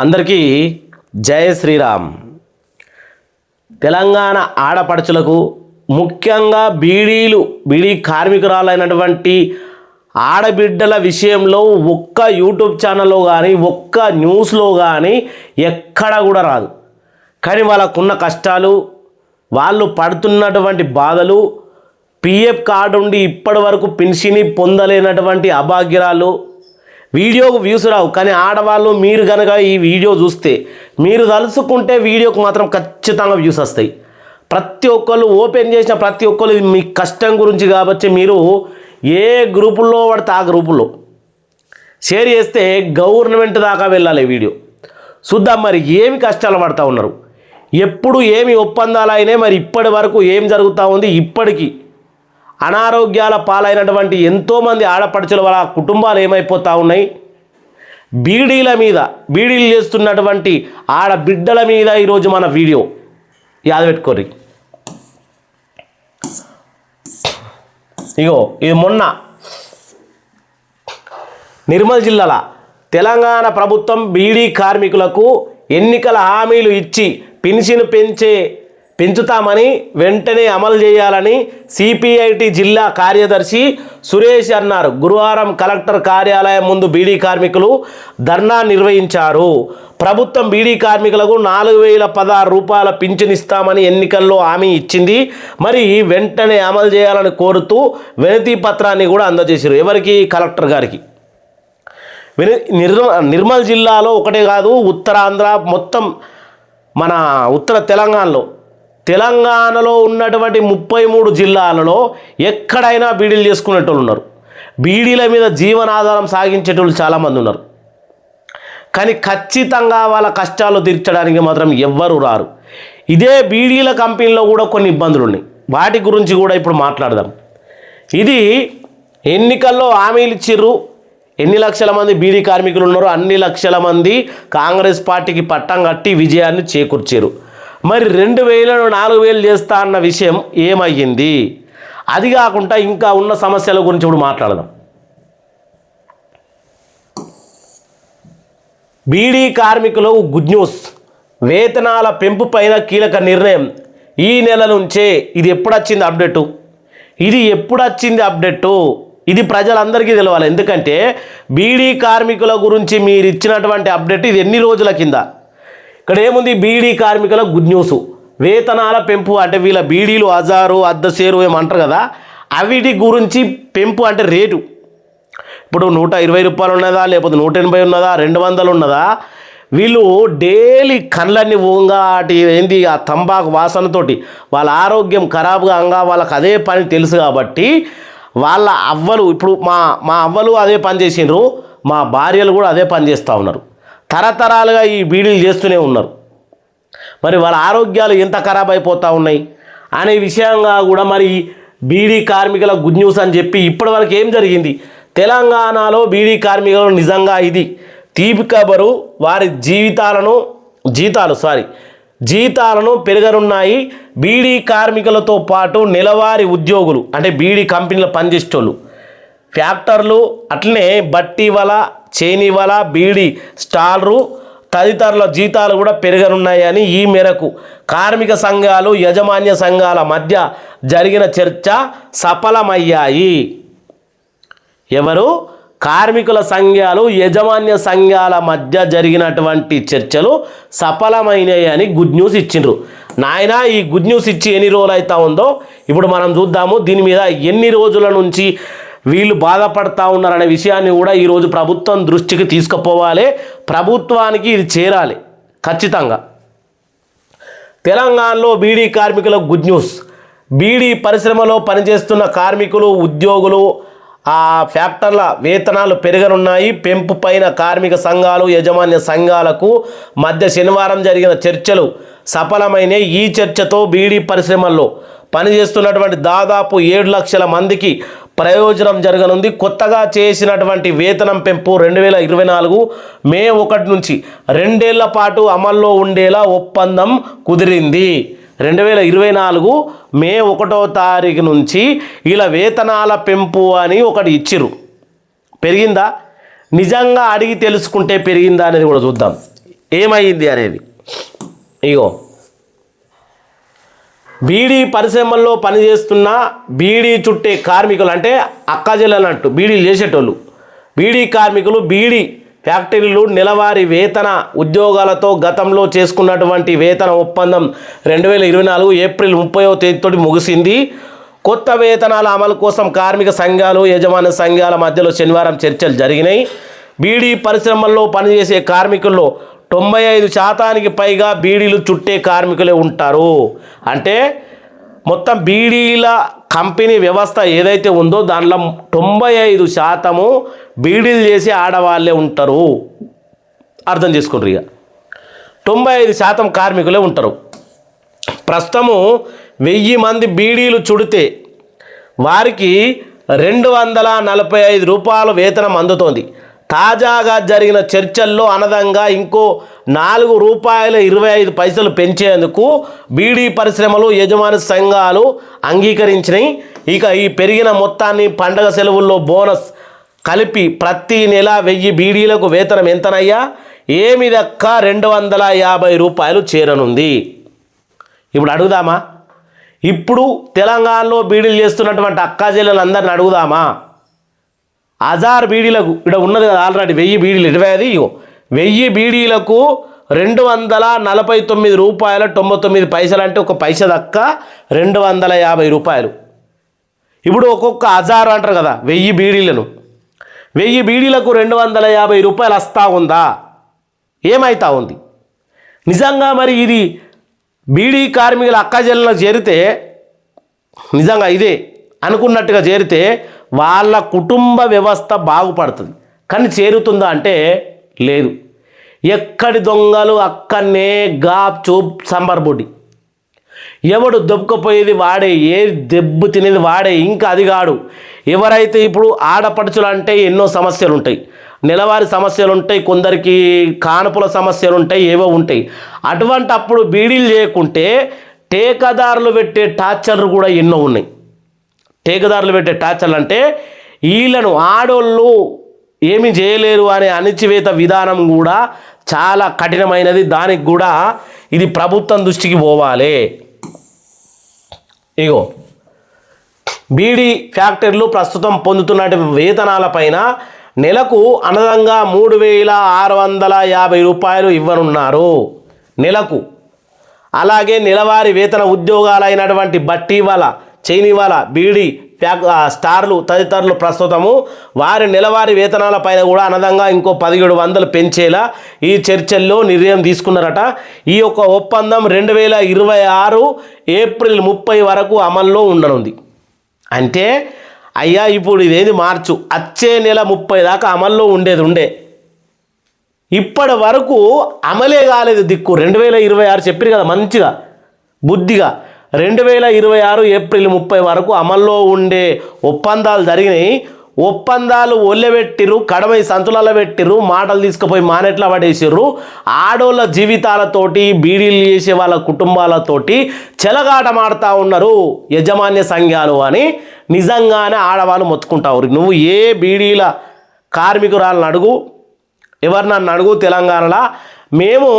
అందరికీ జై శ్రీరామ్. తెలంగాణ ఆడపడుచులకు ముఖ్యంగా బీడీ కార్మికురాలైనటువంటి ఆడబిడ్డల విషయంలో ఒక్క యూట్యూబ్ ఛానల్లో కానీ ఒక్క న్యూస్లో కానీ ఎక్కడ కూడా రాదు. కానీ వాళ్ళకున్న కష్టాలు, వాళ్ళు పడుతున్నటువంటి బాధలు, పిఎఫ్ కార్డు ఉండి ఇప్పటి వరకు పెన్షన్ పొందలేనటువంటి అభాగ్యురాలు, వీడియోకు వ్యూస్ రావు. కానీ ఆడవాళ్ళు మీరు కనుక ఈ వీడియో చూస్తే, మీరు తలుచుకుంటే వీడియోకు మాత్రం ఖచ్చితంగా వ్యూస్ వస్తాయి. ప్రతి ఒక్కళ్ళు ఓపెన్ చేసిన ప్రతి ఒక్కళ్ళు మీ కష్టం గురించి కాబట్టి మీరు ఏ గ్రూపుల్లో పడితే ఆ గ్రూపుల్లో షేర్ చేస్తే గవర్నమెంట్ దాకా వెళ్ళాలి వీడియో. చూద్దాం మరి ఏమి కష్టాలు పడుతూ ఉన్నారు, ఎప్పుడు ఏమి ఒప్పందాలు అయినాయి, మరి ఇప్పటి వరకు ఏం జరుగుతూ ఉంది, ఇప్పటికీ అనారోగ్యాల పాలైనటువంటి ఎంతోమంది ఆడపడుచుల వాళ్ళ కుటుంబాలు ఏమైపోతూ ఉన్నాయి, బీడీలు చేస్తున్నటువంటి ఆడబిడ్డల మీద ఈరోజు మన వీడియో యాదపెట్టుకోర్రి. ఇగో ఇది మొన్న నిర్మల్ జిల్లాల తెలంగాణ ప్రభుత్వం బీడీ కార్మికులకు ఎన్నికల హామీలు ఇచ్చి పెన్షన్ పెంచుతామని వెంటనే అమలు చేయాలని సిపిఐటి జిల్లా కార్యదర్శి సురేష్ అన్నారు. గురువారం కలెక్టర్ కార్యాలయం ముందు బీడీ కార్మికులు ధర్నా నిర్వహించారు. ప్రభుత్వం బీడీ కార్మికులకు 4016 రూపాయల పింఛన్ ఇస్తామని ఎన్నికల్లో హామీ ఇచ్చింది, మరి వెంటనే అమలు చేయాలని కోరుతూ వినతి పత్రాన్ని కూడా అందజేశారు. ఎవరికి? కలెక్టర్ గారికి. నిర్మల్ జిల్లాలో ఒకటే కాదు, ఉత్తరాంధ్ర మొత్తం మన ఉత్తర తెలంగాణలో ఉన్నటువంటి 33 జిల్లాలలో ఎక్కడైనా బీడీలు చేసుకునేటోళ్ళు ఉన్నారు. బీడీల మీద జీవనాధారం సాగించేటోళ్ళు చాలామంది ఉన్నారు. కానీ ఖచ్చితంగా వాళ్ళ కష్టాలు తీర్చడానికి మాత్రం ఎవ్వరూ రారు. ఇదే బీడీల కంపెనీలో కూడా కొన్ని ఇబ్బందులు ఉన్నాయి, వాటి గురించి కూడా ఇప్పుడు మాట్లాడదాం. ఇది ఎన్నికల్లో హామీలు ఇచ్చిర్రు. ఎన్ని లక్షల మంది బీడీ కార్మికులు ఉన్నారో అన్ని లక్షల మంది కాంగ్రెస్ పార్టీకి పట్టం కట్టి విజయాన్ని చేకూర్చారు. మరి 2000ను 4000 చేస్తా అన్న విషయం ఏమయ్యింది? అది కాకుండా ఇంకా ఉన్న సమస్యల గురించి ఇప్పుడు మాట్లాడదాం. బీడీ కార్మికులు గుడ్ న్యూస్, వేతనాల పెంపు పైన కీలక నిర్ణయం ఈ నెల నుంచే. ఇది ఎప్పుడు వచ్చింది అప్డేటు? ఇది ప్రజలందరికీ తెలవాలి. ఎందుకంటే బీడీ కార్మికుల గురించి మీరు ఇచ్చినటువంటి అప్డేట్ ఇది ఎన్ని రోజుల కింద. ఇక్కడ ఏముంది? బీడీ కార్మికుల గుడ్ న్యూస్, వేతనాల పెంపు. అంటే వీళ్ళ బీడీలు 1000 అర్ధసేరు ఏమంటారు కదా, అవిటి గురించి పెంపు అంటే రేటు. ఇప్పుడు 120 రూపాయలు ఉన్నదా, లేకపోతే 180 ఉన్నదా, 200 ఉన్నదా, వీళ్ళు డైలీ కళ్ళన్ని ఓంగా అటు ఏంది ఆ తంబాకు వాసనతోటి వాళ్ళ ఆరోగ్యం ఖరాబ్ కాగా వాళ్ళకి అదే పని తెలుసు కాబట్టి వాళ్ళ అవ్వలు, ఇప్పుడు మా అవ్వలు అదే పని చేసిండ్రు, మా భార్యలు కూడా అదే పని చేస్తూ ఉన్నారు. తరతరాలుగా ఈ బీడీలు చేస్తూనే ఉన్నారు. మరి వాళ్ళ ఆరోగ్యాలు ఎంత ఖరాబ్ అయిపోతూ ఉన్నాయి అనే విషయంగా కూడా మరి బీడీ కార్మికుల గుడ్ న్యూస్ అని చెప్పి ఇప్పటివరకు ఏం జరిగింది తెలంగాణలో బీడీ కార్మికులు నిజంగా ఇది తీపి కబరు. వారి జీతాలను పెరగనున్నాయి. బీడీ కార్మికులతో పాటు నెలవారీ ఉద్యోగులు అంటే బీడీ కంపెనీలో పనిచేసేటోళ్ళు, ఫ్యాక్టర్లు, అట్లనే బట్టి వల, చేని వల, బీడీ స్టాలరు తదితరుల జీతాలు కూడా పెరగనున్నాయని ఈ మేరకు కార్మిక సంఘాలు, యాజమాన్య సంఘాల మధ్య జరిగిన చర్చ సఫలమయ్యాయి. ఎవరు? కార్మికుల సంఘాలు, యాజమాన్య సంఘాల మధ్య జరిగినటువంటి చర్చలు సఫలమైనాయి అని గుడ్ న్యూస్ ఇచ్చిండ్రు. నాయన ఈ గుడ్ న్యూస్ ఇచ్చి ఎన్ని రోజులు అవుతా ఉందో ఇప్పుడు మనం చూద్దాము. దీని మీద ఎన్ని రోజుల నుంచి వీళ్ళు బాధపడతా ఉన్నారనే విషయాన్ని కూడా ఈరోజు ప్రభుత్వం దృష్టికి తీసుకుపోవాలి. ప్రభుత్వానికి ఇది చేరాలి ఖచ్చితంగా. తెలంగాణలో బీడీ కార్మికుల గుడ్ న్యూస్. బీడీ పరిశ్రమలో పనిచేస్తున్న కార్మికులు, ఉద్యోగులు, ఆ ఫ్యాక్టర్ల వేతనాలు పెరగనున్నాయి. పెంపు పైన కార్మిక సంఘాలు, యాజమాన్య సంఘాలకు మధ్య శనివారం జరిగిన చర్చలు సఫలమైనవి. ఈ చర్చతో బీడీ పరిశ్రమల్లో పనిచేస్తున్నటువంటి దాదాపు 7 లక్షల మందికి ప్రయోజనం జరగనుంది. కొత్తగా చేసినటువంటి వేతనం పెంపు 2024 మే 1 నుంచి 2 ఏళ్ల పాటు అమల్లో ఉండేలా ఒప్పందం కుదిరింది. 2024 మే 1వ తారీఖు నుంచి ఇలా వేతనాల పెంపు అని ఒకటి ఇచ్చిర్రు. పెరిగిందా? నిజంగా అడిగి తెలుసుకుంటే పెరిగిందా అనేది కూడా చూద్దాం. ఏమైంది అనేది. ఇగో బీడీ పరిశ్రమల్లో పనిచేస్తున్న బీడీ చుట్టే కార్మికులు అంటే అక్కజెల్లనంటూ బీడీలు చేసేటోళ్ళు, బీడీ కార్మికులు బీడీ ఫ్యాక్టరీలు నెలవారీ వేతన ఉద్యోగాలతో గతంలో చేసుకున్నటువంటి వేతన ఒప్పందం 2024 ఏప్రిల్ 30వ తేదీతో ముగిసింది. కొత్త వేతనాల అమలు కోసం కార్మిక సంఘాలు యజమాని సంఘాల మధ్యలో శనివారం చర్చలు జరిగినాయి. బీడీ పరిశ్రమల్లో పనిచేసే కార్మికుల్లో 95% పైగా బీడీలు చుట్టే కార్మికులే ఉంటారు. అంటే మొత్తం బీడీల కంపెనీ వ్యవస్థ ఏదైతే ఉందో దానిలో 95% బీడీలు చేసి ఆడవాళ్ళే ఉంటారు. అర్థం చేసుకుంటారు. ఇక 95% కార్మికులే ఉంటారు. ప్రస్తుతము 1000 మంది బీడీలు చుడితే వారికి 245 రూపాయల వేతనం అందుతోంది. తాజాగా జరిగిన చర్చల్లో అనదంగా ఇంకో ₹4.25 పెంచేందుకు బీడీ పరిశ్రమలు యజమాని సంఘాలు అంగీకరించినాయి. ఇక ఈ పెరిగిన మొత్తాన్ని పండగ సెలవుల్లో బోనస్ కలిపి ప్రతి నెల 1000 బీడీలకు వేతనం ఎంతనయ్యా? ఏమి దక్క ₹250 చేరనుంది. ఇప్పుడు అడుగుదామా? ఇప్పుడు తెలంగాణలో బీడీలు చేస్తున్నటువంటి అక్కాజెల్లెలందరిని అడుగుదామా? 1000 బీడీలకు ఇక్కడ ఉన్నది కదా ఆల్రెడీ 1000 బీడీలు 25 1000 బీడీలకు ₹249.99 అంటే ఒక పైస దక్క ₹250. ఇప్పుడు ఒక్కొక్క 1000 అంటారు కదా 1000 బీడీలను 1000 బీడీలకు ₹250 వస్తూ ఉందా? ఏమైతా ఉంది? నిజంగా మరి ఇది బీడీ కార్మికుల అక్కజెల్లెలకు చేరితే నిజంగా ఇదే అనుకున్నట్టుగా చేరితే వాళ్ళ కుటుంబ వ్యవస్థ బాగుపడుతుంది. కానీ చేరుతుందా అంటే లేదు. ఎక్కడి దొంగలు అక్కడనే గాప్ చూప్ సంబర్బొడి. ఎవడు దొబ్బకపోయేది వాడే, ఏ దెబ్బ తినేది వాడే. ఇంకా అదిగాడు ఎవరైతే ఇప్పుడు ఆడపడుచులు అంటే ఎన్నో సమస్యలు ఉంటాయి, నెలవారీ సమస్యలు ఉంటాయి, కొందరికి కానుపుల సమస్యలు ఉంటాయి, ఏవో ఉంటాయి. అటువంటి అప్పుడు బీడీలు చేయకుంటే టేకదారులు పెట్టే టార్చర్లు కూడా ఎన్నో ఉన్నాయి. టేకదారులు పెట్టే టార్చర్లు అంటే వీళ్ళను ఆడోళ్ళు ఏమి చేయలేరు అనే అణచివేత విధానం కూడా చాలా కఠినమైనది. దానికి కూడా ఇది ప్రభుత్వం దృష్టికి పోవాలి. ఇగో బీడీ ఫ్యాక్టరీలు ప్రస్తుతం పొందుతున్న వేతనాలపైన నెలకు అనదంగా ₹3,650 ఇవ్వనున్నారు నెలకు. అలాగే నెలవారీ వేతన ఉద్యోగాలైనటువంటి బట్టీవాల, చైనీవాల, బీడీ స్టార్లు తదితరులు ప్రస్తుతము వారి నెలవారీ వేతనాలపైన కూడా అనదంగా ఇంకో 1700 పెంచేలా ఈ చర్చల్లో నిర్ణయం తీసుకున్నారట. ఈ యొక్క ఒప్పందం 2026 ఏప్రిల్ 30 వరకు అమల్లో ఉండనుంది. అంటే అయ్యా ఇప్పుడు ఇదేది మార్చు, వచ్చే నెల 30 దాకా అమల్లో ఉండే ఇప్పటి వరకు అమలే కాలేదు. దిక్కు 2026 చెప్పారు కదా మంచిగా బుద్ధిగా. 2026 ఏప్రిల్ 30 వరకు అమల్లో ఉండే ఒప్పందాలు జరిగినాయి. ఒప్పందాలు ఒళ్ళెబెట్టిర్రు, కడమై సంతులలో పెట్టిర్రు, మాటలు తీసుకుపోయి మానెట్లా పడేసిర్రు. ఆడోళ్ళ జీవితాలతోటి బీడీలు చేసే వాళ్ళ కుటుంబాలతోటి చెలగాటమాడుతూ ఉన్నారు యజమాన్య సంఘాలు అని నిజంగానే ఆడవాళ్ళు మొత్తుకుంటారు. నువ్వు ఏ బీడీల కార్మికురాలను అడుగు, ఎవరినన్ను అడుగు, తెలంగాణలో మేము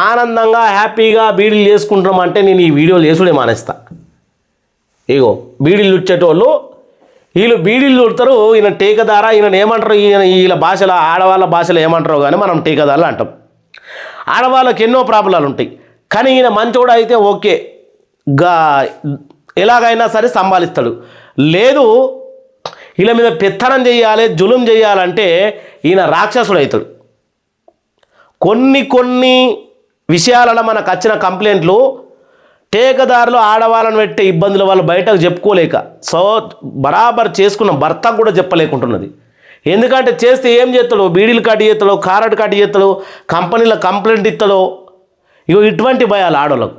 ఆనందంగా హ్యాపీగా బీడీలు చేసుకుంటామంటే నేను ఈ వీడియోలు చేసుడే మానేస్తా. ఇగో బీడీలు చుట్టేటోళ్ళు వీళ్ళు బీడీలు చుడతారు. ఈయన టీకదార, ఈయన ఏమంటారు, వీళ్ళ భాషలో ఆడవాళ్ళ భాషలో ఏమంటారో కానీ మనం టీకదారులు అంటాం. ఆడవాళ్ళకి ఎన్నో ప్రాబ్లాలు ఉంటాయి. కానీ ఈయన మంచోడు అయితే ఓకే, ఎలాగైనా సరే సంభాలిస్తాడు. లేదు వీళ్ళ మీద పెత్తనం చేయాలి, జులుం చేయాలంటే ఈయన రాక్షసుడు అవుతాడు. కొన్ని విషయాలలో మనకు వచ్చిన కంప్లైంట్లు టేకదారులు ఆడవాళ్ళని పెట్టే ఇబ్బందుల వల్ల బయటకు చెప్పుకోలేక బరాబర్ చేసుకున్న భర్త కూడా చెప్పలేకుంటున్నది. ఎందుకంటే చేస్తే ఏం చేస్తాడో, బీడీలు కట్టి చేస్తాడో, కారట్ కట్టి చేస్తాడో, కంపెనీలో కంప్లైంట్ ఇస్తాడో, ఇటువంటి భయాలు ఆడవాళ్ళకు.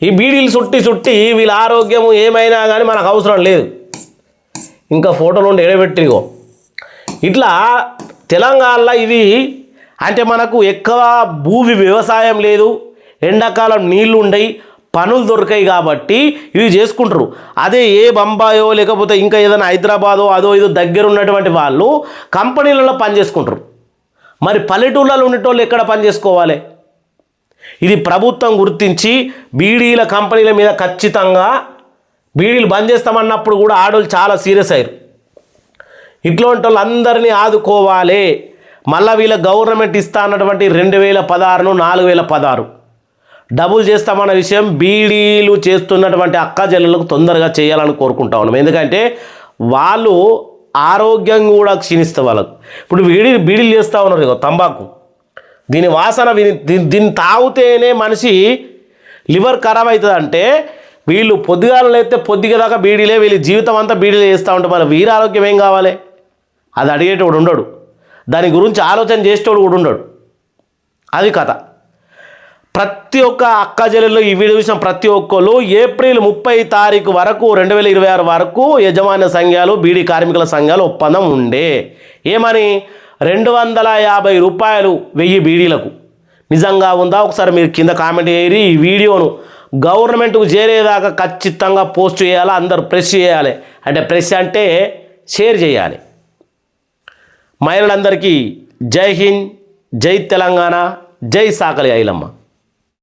ఈ బీడీలు చుట్టి వీళ్ళ ఆరోగ్యం ఏమైనా కానీ మనకు అవసరం లేదు. ఇంకా ఫోటోలు ఉండి ఎడబెట్టిగో ఇట్లా తెలంగాణలో ఇది అంటే మనకు ఎక్కువ భూమి వ్యవసాయం లేదు, ఎండాకాలం నీళ్లు ఉండయి, పనులు దొరికాయి కాబట్టి ఇవి చేసుకుంటారు. అదే ఏ బొంబాయో లేకపోతే ఇంకా ఏదైనా హైదరాబాదో అదో ఇదో దగ్గర ఉన్నటువంటి వాళ్ళు కంపెనీలలో పని చేసుకుంటారు. మరి పల్లెటూళ్ళలో ఉండేటోళ్ళు ఎక్కడ పని చేసుకోవాలి? ఇది ప్రభుత్వం గుర్తించి బీడీల కంపెనీల మీద ఖచ్చితంగా బీడీలు బంద్ చేస్తామన్నప్పుడు కూడా ఆడోళ్ళు చాలా సీరియస్ అయ్యారు. ఇట్లాంటి వాళ్ళందరినీ ఆదుకోవాలి. మళ్ళీ వీళ్ళ గవర్నమెంట్ ఇస్తా అన్నటువంటి 2016ను 4016 డబుల్ చేస్తామన్న విషయం బీడీలు చేస్తున్నటువంటి అక్కజల్లులకు తొందరగా చేయాలని కోరుకుంటా ఉన్నాం. ఎందుకంటే వాళ్ళు ఆరోగ్యం కూడా క్షీణిస్తే వాళ్ళకు. ఇప్పుడు బీడీలు చేస్తూ ఉన్నారు ఇక తంబాకు, దీని వాసన దీన్ని తాగితేనే మనిషి లివర్ ఖరాబ్ అవుతుంది. అంటే వీళ్ళు పొద్దుగాలు లేస్తే పొద్దుగా దాకా బీడీలే, వీళ్ళ జీవితం అంతా బీడీలే చేస్తూ ఉంటే మరి వీరి ఆరోగ్యం ఏం కావాలి? అది అడిగేటోడు ఉండడు, దాని గురించి ఆలోచన చేసేటోడు కూడా ఉండడు. అది కథ. ప్రతి ఒక్క అక్కజల్లులో ఈ వీడియో చూసిన ప్రతి ఒక్కరు ఏప్రిల్ 30 వరకు 2026 వరకు యజమాన్య సంఘాలు బీడీ కార్మికుల సంఘాలు ఒప్పందం ఉండే. ఏమని? 250 రూపాయలు 1000 బీడీలకు. నిజంగా ఉందా? ఒకసారి మీరు కింద కామెంట్ చేయరి. ఈ వీడియోను గవర్నమెంట్కు చేరేదాకా ఖచ్చితంగా పోస్ట్ చేయాలి, అందరూ ప్రెస్ చేయాలి. అంటే ప్రెస్ అంటే షేర్ చేయాలి. మహిళలందరికీ జై హింద్, జై తెలంగాణ, జై సాకలి ఐలమ్మ.